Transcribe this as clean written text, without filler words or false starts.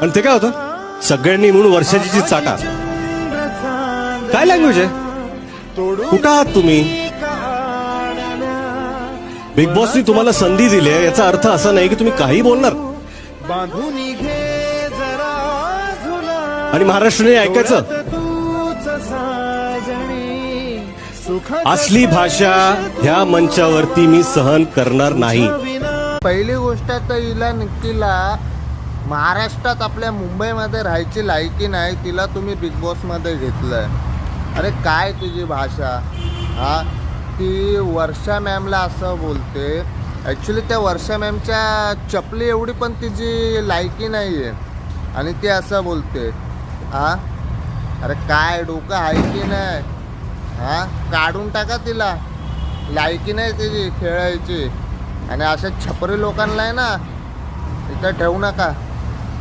आणि ते काय होतं सगळ्यांनी म्हणून वर्षाची जी चाटा. काय लँग्वेज आहे? कुठं आहात तुम्ही? बिग बॉसनी तुम्हाला संधी दिली आहे याचा अर्थ असा नाही की तुम्ही काही बोलणार आणि महाराष्ट्राने ऐकायचं. असली भाषा ह्या मंचावरती मी सहन करणार नाही. पहिली गोष्ट तर हिला निक्कीला महाराष्ट्रात आपल्या मुंबईमध्ये राहायची लायकी नाही. तिला तुम्ही बिग बॉसमध्ये घेतलंय. अरे काय तुझी भाषा. हा ती वर्षा मॅमला असं बोलते. ॲक्च्युली त्या वर्षा मॅमच्या चपली एवढी पण तिची लायकी नाही आहे आणि ती असं बोलते. हा अरे काय डोकं आहे की नाही. हा काढून टाका तिला. लायकी नाही तिची खेळायची. आणि अशा छपरी लोकांना आहे ना इथं ठेवू नका.